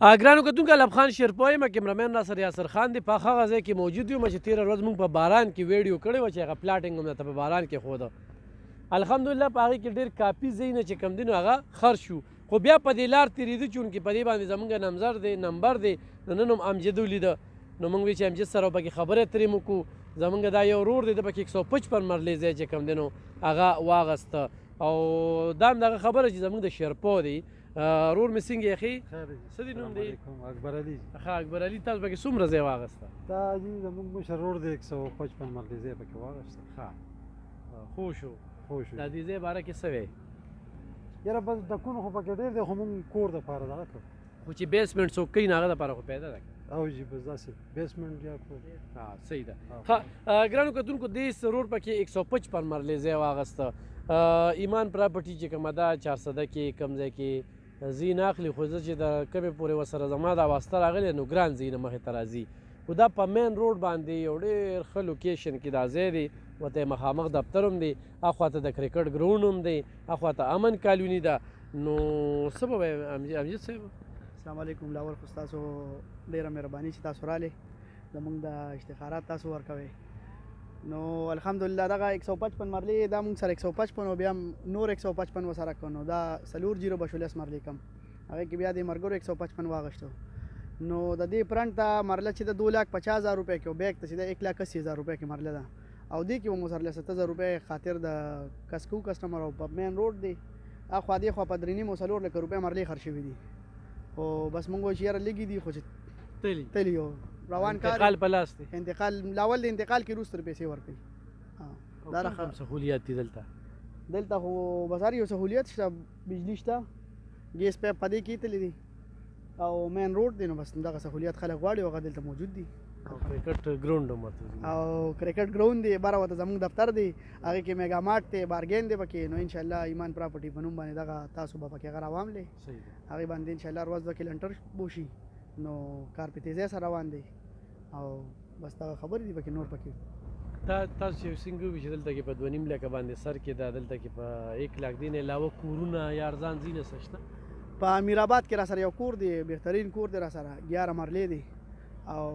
ګرانو کتونکو الب خان شیرپوی یم کیمرمین ناصر یاسر خان دی په هغه ځای کې موجود یو چې تېره ورځ موږ په باران کې ویډیو کړی وه چې هغه پلاټینګ هم درته په باران کې ښوده الحمدلله په هغې کې ډېر کافي ځایونه چې کوم دي نو هغه خرڅ شو خو بیا په دې لار تېرېده چونکې په دې باندې زموږ نمبر دی نو نن هم امجد ولیده نو موږ وی چې امجد سره پکې خبرې اترې مو کړو زموږ دا یو ورور دی د پکې 155 مرلې ځای چې کوم دی نو هغه واغسته او دا هم دغه خبره چې زموږ د شیرپو دی رور مې څنګه یې ښې څه دې نوم دی اکبر علي ښه اکبر علي تاسو پکې څومره ځای واغسته دا جي زموږ مشر ورور دی 155 مرلې ځای پکې واغسته ښه خو شو دا دې ځای باره کې څه وی یاره بس ډکونه خو پکې ډېر دی خو موږ کور دپاره دغه کړو خو چې بیسمنټ څوک کوي نو هغه دپاره خو پیدا ده او جي بس داسې بیسمنټ یا ها صحیح ده ښه ګرانو کتونکو دې سرور پکې 155 مرلې ځای واغسته ایمان پراپرټي چې کومه ده 400 کې کم ځای کې زین اخلي خو زه چې د کمې پورې ورسره زما دا واسطه راغلی نو ګران ځای نه مخې ته راځي خو دا په مین روډ باندې یو ډېر ښه لوکیشن کې دا ځای دی ورته یې مخامخ دفتر هم دی اخواته د کرکټ ګراونډ هم دی اخواته امن کالوني ده نو څه به وایې امجد صاحب السلام علیکم لاول خو ستاسو ډېره مهرباني چې تاسو رالې زموږ د اشتخارات تاسو ورکوئ نو الحمدلله دغه 155 مرلې دا موږ سره 155 او بیا نور 155 ورسره کړو نو دا 40 مرلې کم هغې کې بیا د ملګرو 155 واغشتو نو د دې فرنټ ته مرله چې د 2,50,000 روپۍ کې او بیک ته چې د 1,80,000 روپۍ کې مرله ده او دې کې به مو سره 70,000 روپۍ خاطر د کسکو کسټمر او په مین روډ دی اخوا دې خوا په 3.5 لکه روپۍ مرلې خرڅ شوي دي خو بس موږ وایو چې یاره لږې دي خو چې تلي یو روان کار انتقال په لاس دی انتقال لاول د انتقال کې وروسته پیسې ورکوي دا کوم سهولیات دي دلته خو بس هر یو سهولیت شته بجلی شته ګیس پیپ په دې کې تللی دی او مین روډ دی نو بس دغه سهولیات خلک غواړي او هغه دلته موجود دي او کرکټ ګراونډ هم ورته او کرکټ ګراونډ دی باره ورته زموږ دفتر دی هغې کې میګا مارټ دی بارګین دی پکې نو انشاءالله ایمان پراپرټي په نوم باندې دغه تاسو به پکې هغه راواملی هغې باندې انشاءالله هر ورځ به کې لنټر بوشي نو کار په تیزۍ سره روان دی او بس دغه خبرې دي پکې نور پکې تاسو چې څنګه وي چې دلته کې په 2.5 لکه باندې سر کې دا دلته کې په 1 لک دین علاوه کورونه یا ارزان ځینې څه شته په امیر آباد کې را سره یو کور دی بهترین کور دی را سره 11 مرلې دی او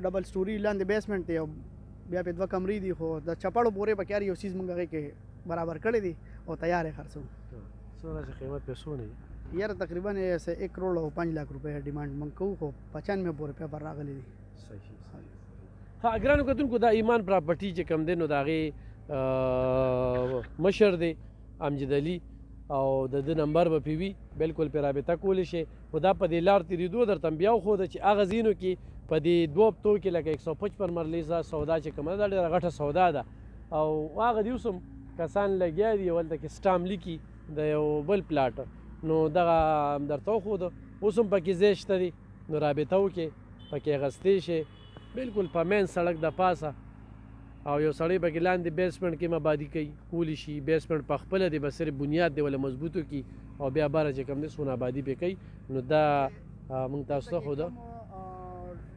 ډبل سټوري لاندې بیسمنټ دی او بیا په 2 کمرې دي خو د چپړو پورې پکې هر یو څیز موږ هغې کې برابر کړی دی او تیار یې خرڅوو څومره چې قیمت پې څونه یاره تقریبا 1 کروڑ او 5 لک روپۍ ډیمانډ موږ کوو خو 95 پورې پیپر راغلی دی ها ګرانو کتونکو دا ایمان پراپرټي چې کوم دی نو د هغې مشر دی امجد علي او د ده نمبر به پې وي بلکل پې رابطه کولی شئ خو دا په دې لار تېرېدو درته هم بیا وښوده چې هغه ځینو کې په دې 2 هفتو کې لکه 155 مرلې سودا چې کومه ده دا ډېره غټه سودا ده او هغه دې اوس هم کسان لګیا دي هلته کې سټام لیکي د یو بل پلاټ نو دغه درته وښوده اوس هم پکې ځای شته دي نو رابطه وکړې پکې اخیستی شئ بالکل په مین سړک د پاسه او یو سړی پکې لاندې بیسمنټ کې آبادي کوي کولی شي بیسمنټ په خپله دی بس صرف بنیاد دی ولا مضبوطو کړي او بیا باره چې کوم دی څونه آبادي پې کوي نو دا موږ تاسو ته ښوده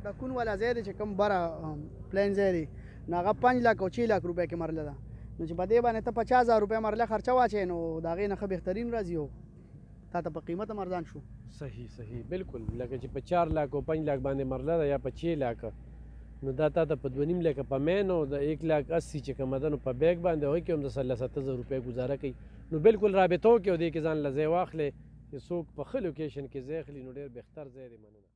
ډکون والا ځای دی چې کوم بره پلین ځای دی نو هغه 5 لک او 6 لک روپۍ کې مرله ده نو چې په دې باندې ته 50,000 روپۍ مرله خرچه واچوې نو د هغې نه ښه بهترین راځي او تا ته په قیمت هم ارزان شو صحیح بالکل لکه چې په 4 لک او 5 لک باندې مرله ده یا په 6 لک نو دا تا ته په 2.5 لکه په مین او د 1,80,000 چې کومه ده نو په بیگ باندې هغوی کې هم د 70,000 روپۍ ګزاره کوي نو بالکل رابطه وکړئ او دې کې ځان له ځای واخلئ چې څوک په ښه لوکیشن کې ځای اخلي نو ډېر بهتر ځای دی مننه